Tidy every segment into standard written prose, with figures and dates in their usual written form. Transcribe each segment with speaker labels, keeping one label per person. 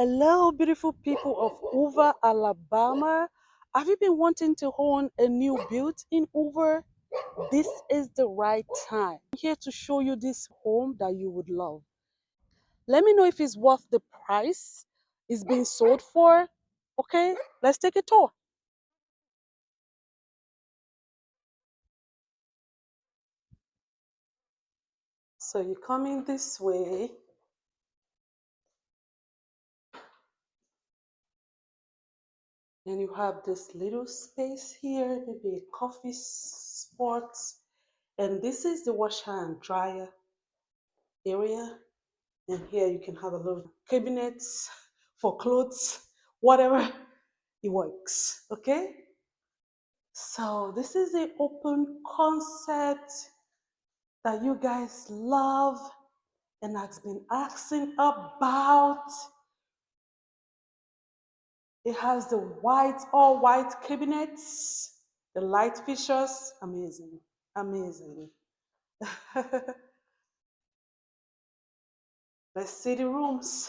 Speaker 1: Hello, beautiful people of Hoover, Alabama. Have you been wanting to own a new build in Hoover? This is the right time. I'm here to show you this home that you would love. Let me know if it's worth the price it's being sold for. Okay, let's take a tour. So you come in this way, and you have this little space here, maybe a coffee spot. And this is the washer and dryer area. And here you can have a little cabinets for clothes, whatever it works. Okay? So this is an open concept that you guys love and has been asking about. It has the white, all white cabinets, the light features, amazing, amazing. Let's see the rooms.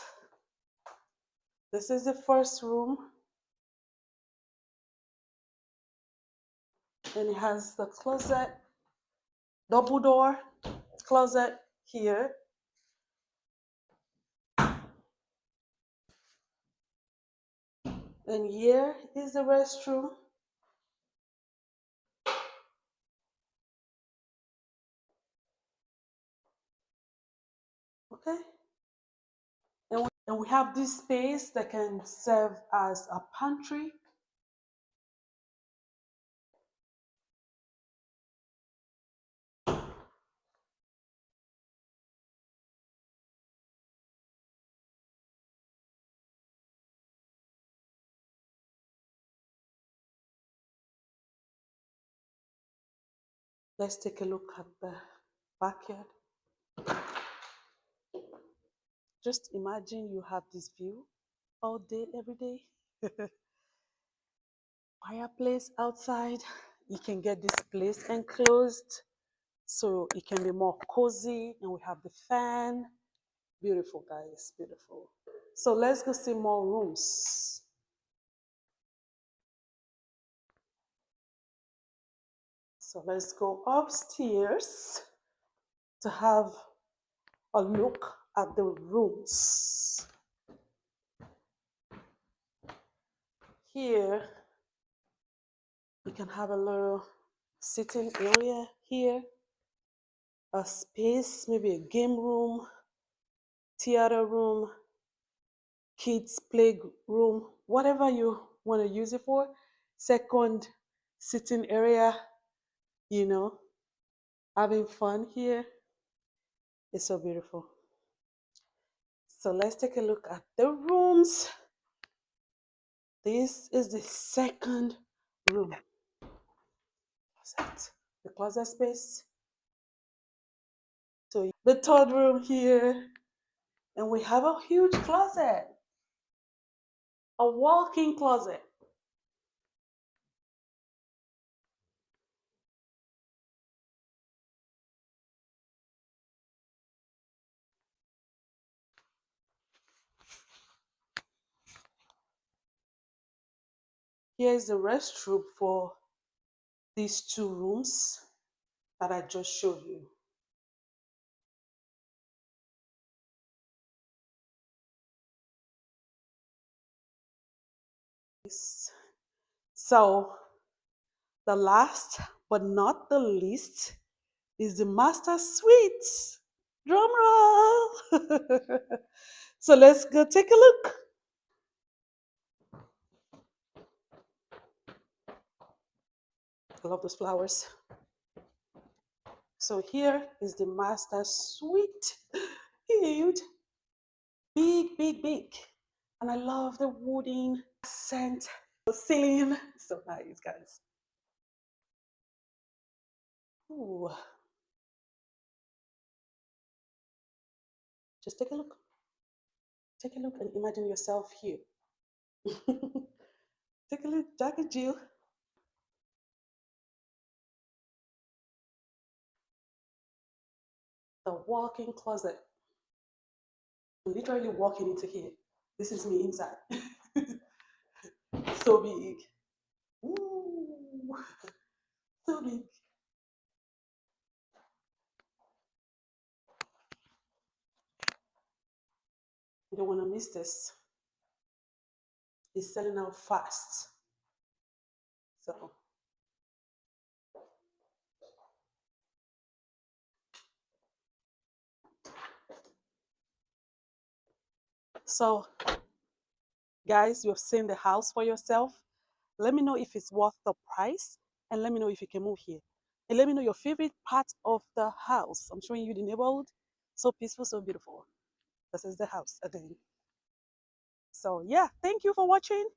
Speaker 1: This is the first room, and it has the closet, double door closet here. And here is the restroom. Okay. And we have this space that can serve as a pantry. Let's take a look at the backyard. Just imagine you have this view all day, every day. Fireplace outside. You can get this place enclosed so it can be more cozy. And we have the fan. Beautiful, guys, beautiful. So let's go see more rooms. So let's go upstairs to have a look at the rooms. Here, we can have a little sitting area here, a space, maybe a game room, theater room, kids play room, whatever you want to use it for. Second sitting area, you know, having fun here. It's so beautiful. So let's take a look at the rooms. This is the second room. Closet. The closet space. So the third room here, and we have a huge closet, a walk-in closet. Here's the restroom for these two rooms that I just showed you. So the last but not the least is the master suite. Drum roll. So let's go take a look. I love those flowers. So here is the master suite. Huge, big, big, big. And I love the wooden accent ceiling. So nice, guys. Ooh. Just take a look. Take a look and imagine yourself here. Take a look, Jack and Jill. The walk-in closet. Literally walking into here. This is me inside. So big. Ooh, so big. You don't want to miss this. It's selling out fast. So, so guys, you've seen the house for yourself. Let me know if it's worth the price, and let me know if you can move here. And let me know your favorite part of the house. I'm showing you the neighborhood. So peaceful, so beautiful. This is the house again. So yeah, thank you for watching,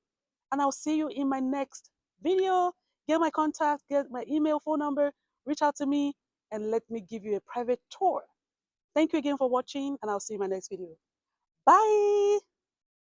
Speaker 1: and I'll see you in my next video. Get my contact, get my email, phone number, reach out to me, and let me give you a private tour. Thank you again for watching, and I'll see you in my next video. Bye.